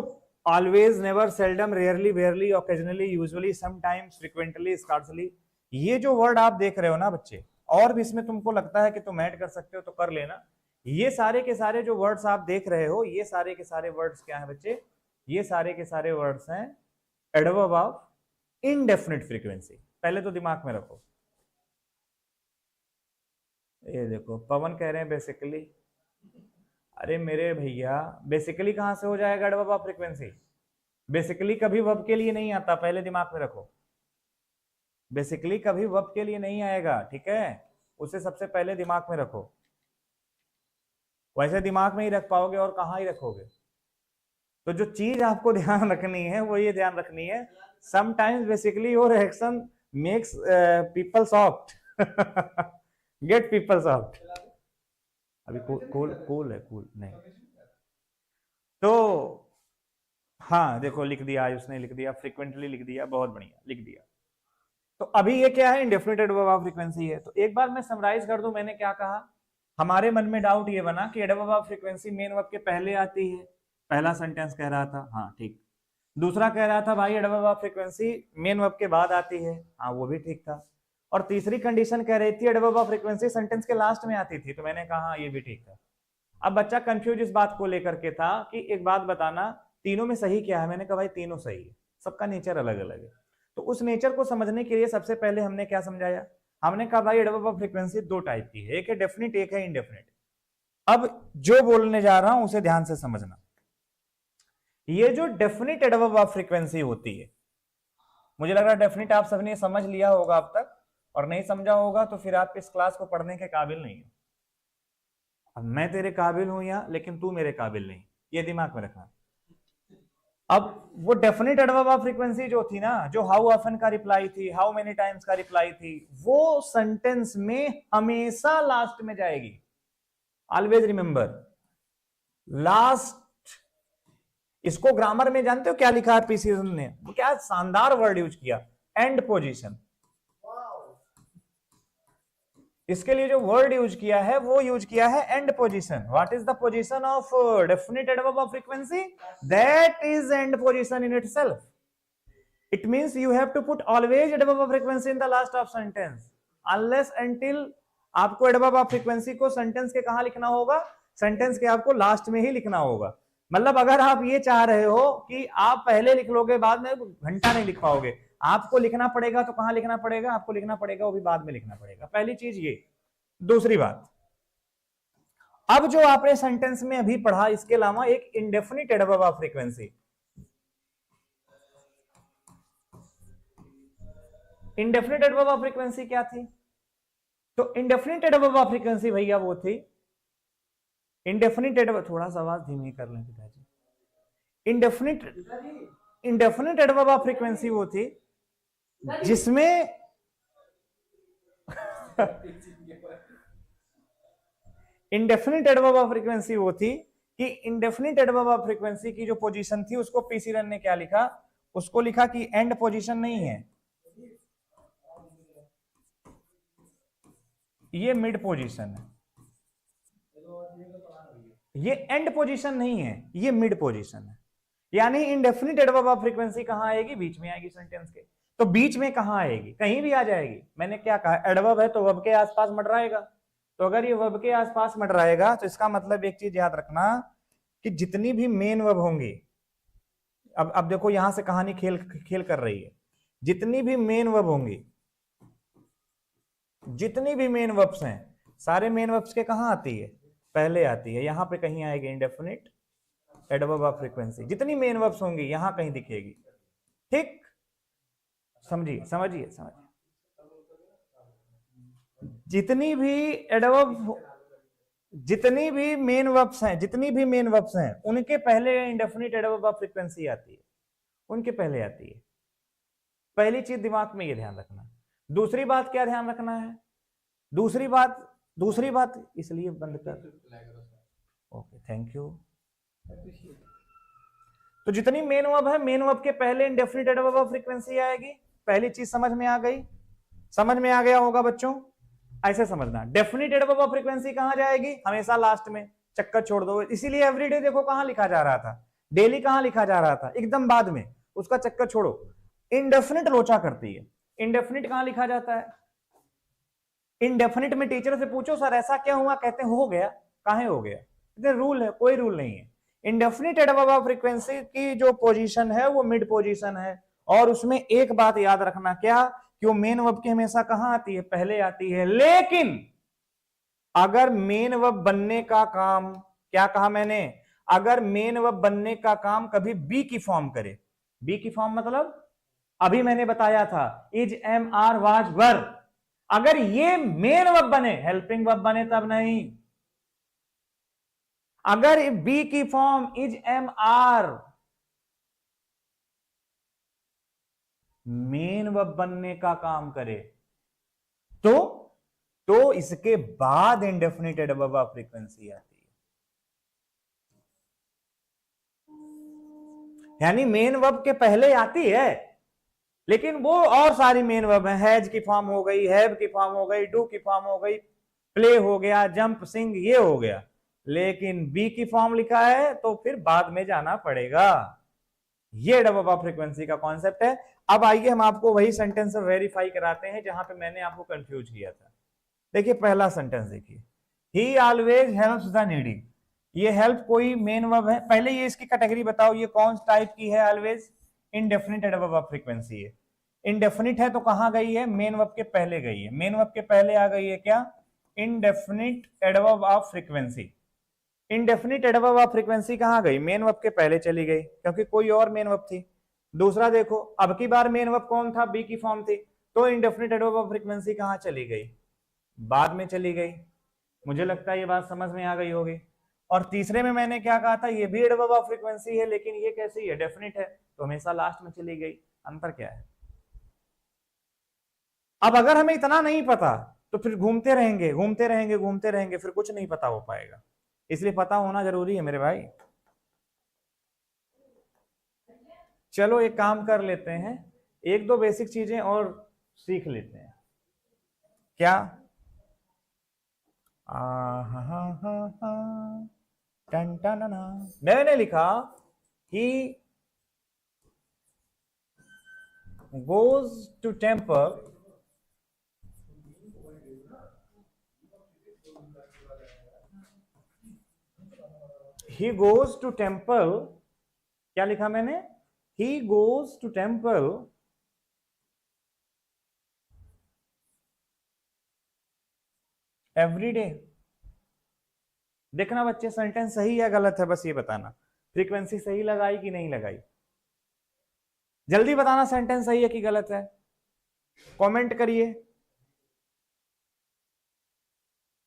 always, never, seldom, rarely, barely, occasionally, usually, sometimes, frequently, scarcely, ये जो वर्ड आप देख रहे हो ना बच्चे, और भी इसमें तुमको लगता है कि तुम ऐड कर सकते हो तो कर लेना। ये सारे के सारे जो वर्ड्स आप देख रहे हो, ये सारे के सारे वर्ड्स क्या हैं बच्चे? ये सारे के सारे वर्ड्स हैं एडवर्ब ऑफ इनडेफिनिट फ्रीक्वेंसी। पहले तो दिमाग में रखो। ये देखो पवन कह रहे हैं बेसिकली। अरे मेरे भैया, बेसिकली कहां से हो जाएगा एडवर्ब ऑफ फ्रीक्वेंसी? बेसिकली कभी वर्ब के लिए नहीं आता, पहले दिमाग में रखो। बेसिकली कभी वर्ब के लिए नहीं आएगा, ठीक है, उसे सबसे पहले दिमाग में रखो। वैसे दिमाग में ही रख पाओगे और कहाँ ही रखोगे। तो जो चीज आपको ध्यान रखनी है वो ये ध्यान रखनी है, sometimes basically your action makes people soft get people soft. अभी कूल है, कूल नहीं तो हाँ देखो लिख दिया, उसने लिख दिया, फ्रीक्वेंटली लिख दिया, बहुत बढ़िया लिख दिया। तो अभी ये क्या है, इंडेफिनिट एडवर्ब ऑफ फ्रीक्वेंसी है। तो एक बार मैं समराइज कर दूं, मैंने क्या कहा, हमारे मन में डाउट ये बना कि adverb of frequency main verb के पहले आती है, पहला सेंटेंस कह रहा था, हाँ ठीक। दूसरा कह रहा था भाई adverb of frequency main verb के बाद आती है, हाँ वो भी ठीक था। और तीसरी कंडीशन कह रही थी एडवर्ब ऑफ फ्रीक्वेंसी सेंटेंस के लास्ट में आती थी, तो मैंने कहा हाँ ये भी ठीक था। अब बच्चा कंफ्यूज इस बात को लेकर के था कि एक बात बताना, तीनों में सही क्या है। मैंने कहा भाई तीनों सही है, सबका नेचर अलग अलग है। तो उस नेचर को समझने के लिए सबसे पहले हमने क्या समझाया, हमने कहा भाई एडवर्ब ऑफ फ्रीक्वेंसी दो टाइप की है, एक है डेफिनिट, एक है इनडेफिनिट। अब जो बोलने जा रहा हूं उसे ध्यान से समझना। ये जो डेफिनिट एडवर्ब ऑफ फ्रीक्वेंसी होती है, मुझे लग रहा है डेफिनिट आप सबने समझ लिया होगा अब तक, और नहीं समझा होगा तो फिर आप इस क्लास को पढ़ने के काबिल नहीं हो। अब मैं तेरे काबिल हूं यहां, लेकिन तू मेरे काबिल नहीं, ये दिमाग में रखना। अब वो डेफिनेट एडवर्ब ऑफ फ्रीक्वेंसी जो थी ना, जो हाउ ऑफन का रिप्लाई थी, हाउ मेनी टाइम्स का रिप्लाई थी, वो सेंटेंस में हमेशा लास्ट में जाएगी। Always remember last. इसको ग्रामर में जानते हो क्या लिखा है पीसीएस ने, वो क्या शानदार वर्ड यूज किया, एंड पोजीशन। इसके लिए जो वर्ड यूज किया है वो यूज किया है end position. What is the position of definite adverb of frequency, that is end position in itself. It means you have to put always adverb of frequency in the last of sentence, unless until आपको adverb of frequency को sentence के कहां लिखना होगा, sentence के आपको last में ही लिखना होगा। मतलब अगर आप ये चाह रहे हो कि आप पहले लिख लोगे बाद में, घंटा नहीं लिख पाओगे। आपको लिखना पड़ेगा तो कहां लिखना पड़ेगा, आपको लिखना पड़ेगा वो भी बाद में लिखना पड़ेगा, पहली चीज ये। दूसरी बात, अब जो आपने सेंटेंस में अभी पढ़ा, इसके अलावा एक indefinite adverb of frequency. Indefinite adverb of frequency क्या थी, तो इंडेफिनिट एडवर्ब ऑफ फ्रीक्वेंसी भैया वो थी, इंडेफिनिट एडवर्ब, थोड़ा सा आवाज धीमी कर लें पिताजी। इंडेफिनिट एडवर्ब ऑफ फ्रीक्वेंसी वो थी जिसमें इंडेफिनिट एडवर्ब ऑफ फ्रीक्वेंसी वो थी कि इंडेफिनिट एडवर्ब ऑफ फ्रीक्वेंसी की जो पोजीशन थी उसको पीसी रन ने क्या लिखा, उसको लिखा कि एंड पोजीशन नहीं है, ये मिड पोजीशन है, ये एंड पोजीशन नहीं है, ये मिड पोजीशन है। यानी इंडेफिनिट एडवर्ब ऑफ फ्रीक्वेंसी कहां आएगी, बीच में आएगी सेंटेंस के। तो बीच में कहां आएगी, कहीं भी आ जाएगी। मैंने क्या कहा, एडवर्ब है तो वर्ब के आसपास मंडराएगा। तो अगर ये वर्ब के आसपास मंडराएगा तो इसका मतलब एक चीज याद रखना कि जितनी भी मेन वर्ब होंगी, अब देखो यहां से कहानी खेल कर रही है, जितनी भी मेन वर्ब होंगी, जितनी भी मेन वर्ब्स हैं, सारे मेन वर्ब्स के कहां आती है, पहले आती है। यहां पे कहीं आएगी इंडेफिनिट एडवर्ब ऑफ फ्रीक्वेंसी, जितनी मेन वर्ब्स होंगी यहां कहीं दिखेगी। ठीक, समझिए समझिए समझिए। जितनी भी एडवर्ब, जितनी भी मेन वर्ब्स हैं, जितनी भी मेन वर्ब्स हैं, उनके पहले इंडेफिनिट एडवर्ब ऑफ फ्रीक्वेंसी आती है, उनके पहले आती है। पहली चीज दिमाग में ये ध्यान रखना। दूसरी बात क्या ध्यान रखना है, दूसरी बात इसलिए बंद कर, ओके थैंक यू। तो जितनी मेन वर्ब है, मेन वर्ब के पहले इंडेफिनिट एडवर्ब ऑफ फ्रीक्वेंसी आएगी। पहली चीज समझ में आ गई, समझ में आ गया होगा बच्चों, ऐसे समझना। डेफिनिट एडवर्ब ऑफ फ्रीक्वेंसी कहां जाएगी, हमेशा लास्ट में, चक्कर छोड़ दो। इसीलिए एवरीडे देखो कहां लिखा जा रहा था, डेली कहां लिखा जा रहा था, एकदम बाद में, उसका चक्कर छोड़ो। इंडेफिनिट लोचा करती है, इंडेफिनिट कहां लिखा जाता है, इंडेफिनिट में टीचर से पूछो सर ऐसा क्या हुआ, कहते हैं हो गया, काहे हो गया, इतने रूल है, कोई रूल नहीं है। इंडेफिनिट एडवर्ब ऑफ फ्रीक्वेंसी की जो पोजीशन है वो मिड पोजीशन है। और उसमें एक बात याद रखना, क्या कि वो मेन वर्ब की हमेशा कहां आती है, पहले आती है। लेकिन अगर मेन वर्ब बनने का काम, क्या कहा मैंने, अगर मेन वर्ब बनने का काम कभी बी की फॉर्म करे, बी की फॉर्म मतलब अभी मैंने बताया था is, am, are, was, were. अगर ये मेन वर्ब बने, हेल्पिंग वर्ब बने तब नहीं। अगर बी की form is, am, are main verb बनने का काम करे तो इसके बाद इंडेफिनिट एडवर्ब ऑफ फ्रीक्वेंसी आती है। यानी मेन वर्ब के पहले आती है, लेकिन वो और सारी मेन वर्ब है, हैज की फॉर्म हो गई, हैव की फॉर्म हो गई, डू की फॉर्म हो गई, प्ले हो गया, जंप, सिंग, ये हो गया। लेकिन बी की फॉर्म लिखा है तो फिर बाद में जाना पड़ेगा। ये एडवर्ब ऑफ फ्रीक्वेंसी का कॉन्सेप्ट है। अब आइए हम आपको वही सेंटेंस वेरीफाई कराते हैं जहां पे मैंने आपको कंफ्यूज किया था। देखिए पहला सेंटेंस देखिए, ही ऑलवेज हेल्प्स द नीडी। ये हेल्प कोई मेन वर्ब है? पहले ये इसकी कैटेगरी बताओ, ये कौन टाइप की है? Always indefinite adverb of frequency है। इनडेफिनिट है तो कहां गई है? मेन वर्ब के पहले गई है। मेन वर्ब के पहले आ गई है क्या? Indefinite adverb of frequency. Indefinite adverb of frequency कहां गई? मेन वर्ब के पहले चली गई, क्योंकि कोई और मेन वर्ब थी। दूसरा देखो, अब की बार मेन वर्ब कौन था? बी की फॉर्म थी, तो इनडेफिनिट एडवर्ब ऑफ फ्रीक्वेंसी कहां चली गई? बाद में चली गई। मुझे लगता है ये बात समझ में आ गई होगी। और तीसरे में मैंने क्या कहा था? ये भी एडवर्ब ऑफ फ्रीक्वेंसी है, लेकिन ये कैसी है? डेफिनिट है, तो हमेशा लास्ट में चली गई। अंतर क्या है? अब अगर हमें इतना नहीं पता तो फिर घूमते रहेंगे घूमते रहेंगे घूमते रहेंगे, फिर कुछ नहीं पता हो पाएगा। इसलिए पता होना जरूरी है मेरे भाई। चलो एक काम कर लेते हैं, एक दो बेसिक चीजें और सीख लेते हैं। क्या? टन टन ना। मैंने लिखा ही goes to temple, he goes to temple। क्या लिखा मैंने? he goes to temple every day। देखना बच्चे, सेंटेंस सही या गलत है, बस ये बताना। फ्रीक्वेंसी सही लगाई कि नहीं लगाई? जल्दी बताना, सेंटेंस सही है कि गलत है, कमेंट करिए।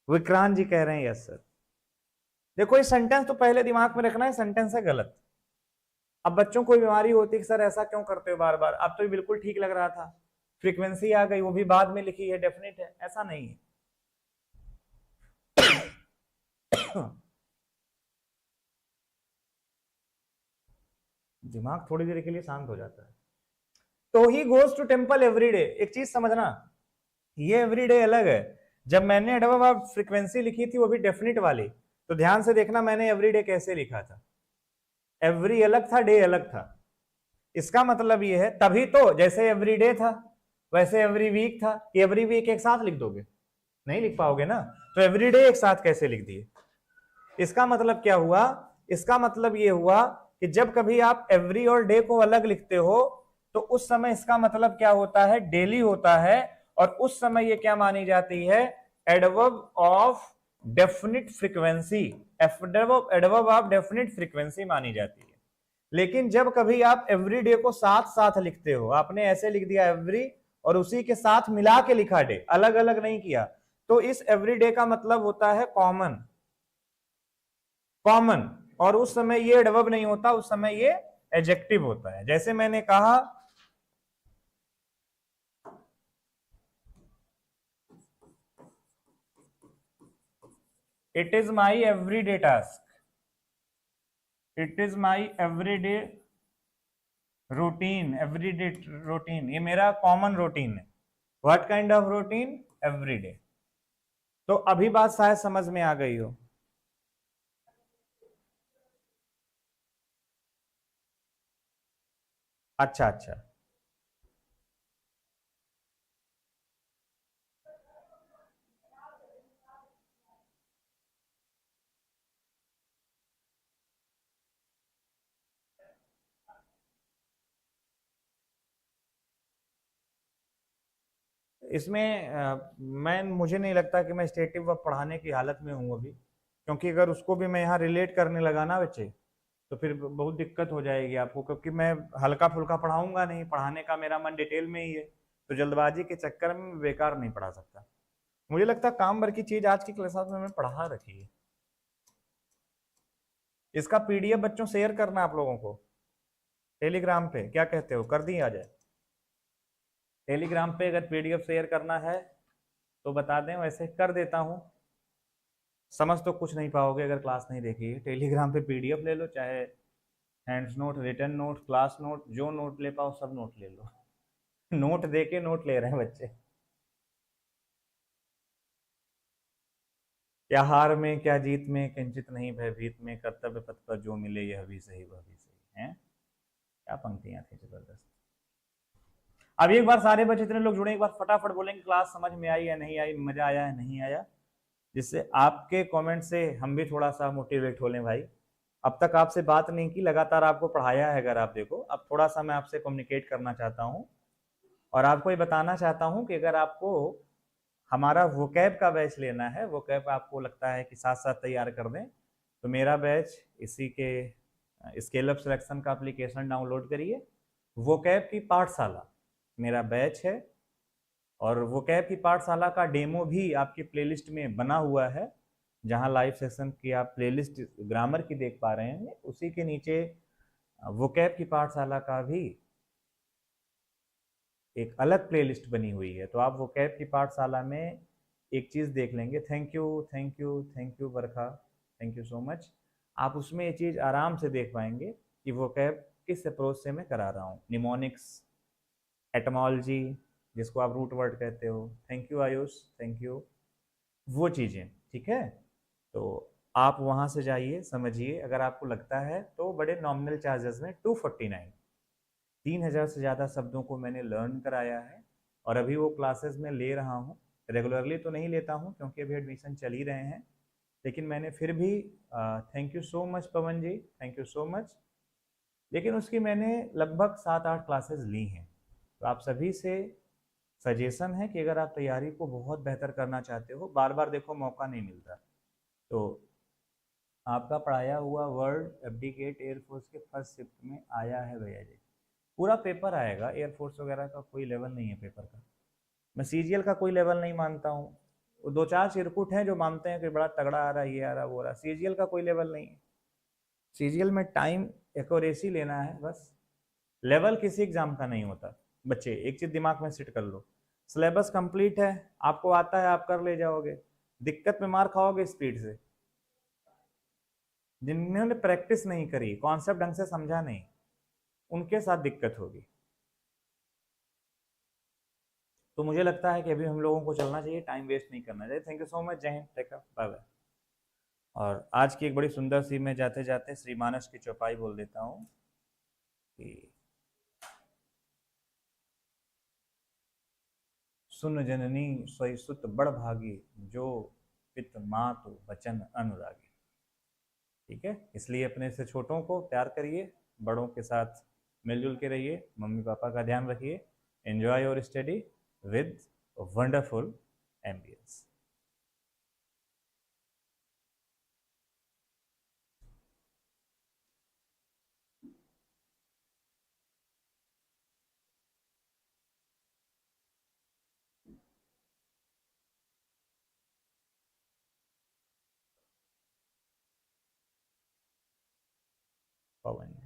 विक्रांत जी कह रहे हैं यस सर। देखो ये सेंटेंस तो पहले दिमाग में रखना है, सेंटेंस है गलत। अब बच्चों को बीमारी होती है कि सर ऐसा क्यों करते हो बार बार, अब तो ये बिल्कुल ठीक लग रहा था, फ्रीक्वेंसी आ गई, वो भी बाद में लिखी है, डेफिनेट है, ऐसा नहीं है। दिमाग थोड़ी देर के लिए शांत हो जाता है। तो he goes to temple everyday. एक चीज समझना, ये एवरीडे अलग है। जब मैंने एडवर्ब ऑफ फ्रीक्वेंसी लिखी थी वो भी डेफिनेट वाली, तो ध्यान से देखना मैंने एवरीडे कैसे लिखा था। एवरी अलग था, डे अलग था। इसका मतलब ये है, तभी तो जैसे एवरीडे था वैसे एवरी वीक था, कि एवरी वीक एक साथ लिख दोगे? नहीं लिख पाओगे ना, तो एवरीडे एक साथ कैसे लिख दिए? इसका मतलब क्या हुआ? इसका मतलब ये हुआ कि जब कभी आप एवरी और डे को अलग लिखते हो तो उस समय इसका मतलब क्या होता है? डेली होता है, और उस समय ये क्या मानी जाती है? Adverb of definite frequency, adverb of definite frequency मानी जाती है। लेकिन जब कभी आप एवरी डे को साथ साथ लिखते हो, आपने ऐसे लिख दिया एवरी और उसी के साथ मिला के लिखा डे, अलग अलग नहीं किया, तो इस एवरी डे का मतलब होता है कॉमन। कॉमन, और उस समय ये एडवर्ब नहीं होता, उस समय ये एडजेक्टिव होता है। जैसे मैंने कहा it is my everyday task, it is my everyday routine, everyday routine, ये मेरा कॉमन रूटीन है। What kind of routine? Everyday. तो अभी बात शायद समझ में आ गई हो। अच्छा अच्छा, इसमें मुझे नहीं लगता कि मैं स्टेटिव वर्ब पढ़ाने की हालत में हूं अभी, क्योंकि अगर उसको भी मैं यहाँ रिलेट करने लगा ना बच्चे, तो फिर बहुत दिक्कत हो जाएगी आपको, क्योंकि मैं हल्का फुल्का पढ़ाऊंगा नहीं, पढ़ाने का मेरा मन डिटेल में ही है, तो जल्दबाजी के चक्कर में बेकार नहीं पढ़ा सकता। मुझे लगता है काम भर की चीज आज की क्लास में मैं पढ़ा रखी है। इसका पीडीएफ बच्चों शेयर करना आप लोगों को टेलीग्राम पे, क्या कहते हो, कर दी आ जाए? टेलीग्राम पे अगर पीडीएफ शेयर करना है तो बता दें, वैसे कर देता हूँ। समझ तो कुछ नहीं पाओगे अगर क्लास नहीं देखी है। टेलीग्राम पे पीडीएफ ले लो, चाहे hands note, return note, class note, जो नोट ले पाओ सब नोट ले लो। नोट दे के नोट ले रहे हैं बच्चे। क्या हार में क्या जीत में, किंचित नहीं भयभीत में, कर्तव्य पथ पर जो मिले यह भी सही वह भी सही है। क्या पंक्तियां थी जबरदस्त। अब एक बार सारे बच्चे जितने लोग जुड़े एक बार फटाफट बोलेंगे क्लास समझ में आई या नहीं आई, मजा आया है नहीं आया, जिससे आपके कमेंट से हम भी थोड़ा सा मोटिवेट हो लें भाई। अब तक आपसे बात नहीं की, लगातार आपको पढ़ाया है, अगर आप देखो अब थोड़ा सा मैं आपसे कम्युनिकेट करना चाहता हूँ और आपको ये बताना चाहता हूँ कि अगर आपको हमारा वोकैब का बैच लेना है, वोकैब आपको लगता है कि साथ साथ तैयार कर दें, तो मेरा बैच इसी के स्केल अप सिलेक्शन का एप्लीकेशन डाउनलोड करिए। वोकैब की पाठशाला मेरा बैच है और वोकैब की पाठशाला का डेमो भी आपकी प्लेलिस्ट में बना हुआ है, जहां लाइव सेशन की आप प्लेलिस्ट ग्रामर की देख पा रहे हैं, उसी के नीचे वोकैब की पाठशाला का भी एक अलग प्लेलिस्ट बनी हुई है। तो आप वोकैब की पाठशाला में एक चीज़ देख लेंगे। Thank you thank you thank you Barkha, thank you so much. आप उसमें ये चीज़ आराम से देख पाएंगे कि वोकैब किस अप्रोच से मैं करा रहा हूँ। निमोनिक्स, एटमोलॉजी, जिसको आप रूट वर्ड कहते हो, thank you Ayush, thank you, वो चीज़ें, ठीक है। तो आप वहाँ से जाइए, समझिए, अगर आपको लगता है तो बड़े नॉमिनल चार्जेस में 249, 3000 से ज़्यादा शब्दों को मैंने लर्न कराया है और अभी वो क्लासेस में ले रहा हूँ। रेगुलरली तो नहीं लेता हूँ क्योंकि अभी एडमिशन चल ही रहे हैं, लेकिन मैंने फिर भी, thank you so much Pavan ji, thank you so much, लेकिन उसकी मैंने लगभग 7-8 क्लासेस ली हैं। तो आप सभी से सजेशन है कि अगर आप तैयारी को बहुत बेहतर करना चाहते हो, बार बार देखो मौका नहीं मिलता, तो आपका पढ़ाया हुआ वर्ड एब्डिकेट एयरफोर्स के फर्स्ट शिफ्ट में आया है भैया जी, पूरा पेपर आएगा। एयरफोर्स वगैरह का कोई लेवल नहीं है पेपर का, मैं सीजीएल का कोई लेवल नहीं मानता हूँ। वो दो चार चिरकुट हैं जो मानते हैं कि बड़ा तगड़ा आ रहा है, ये आ रहा वो आ रहा, सीजीएल का कोई लेवल नहीं है। सीजीएल में टाइम एक्यूरेसी लेना है बस, लेवल किसी एग्जाम का नहीं होता। बच्चे एक चीज दिमाग में सेट कर लो, सिलेबस कंप्लीट है, आपको आता है, आप कर ले जाओगे। दिक्कत में मार खाओगे स्पीड से, जिन्होंने प्रैक्टिस नहीं करी, कॉन्सेप्ट ढंग से समझा नहीं, उनके साथ दिक्कत होगी। तो मुझे लगता है कि अभी हम लोगों को चलना चाहिए, टाइम वेस्ट नहीं करना चाहिए। Thank you so much, Jai Hind, take care, bye bye. और आज की एक बड़ी सुंदर सी, मैं जाते जाते श्री मानस की चौपाई बोल देता हूँ कि सुन जननी सोई सुत बड़ भागी, जो पित मातु बचन अनुरागी। ठीक है, इसलिए अपने से छोटों को प्यार करिए, बड़ों के साथ मिलजुल के रहिए, मम्मी पापा का ध्यान रखिए, enjoy your study with wonderful ambience. Pawan.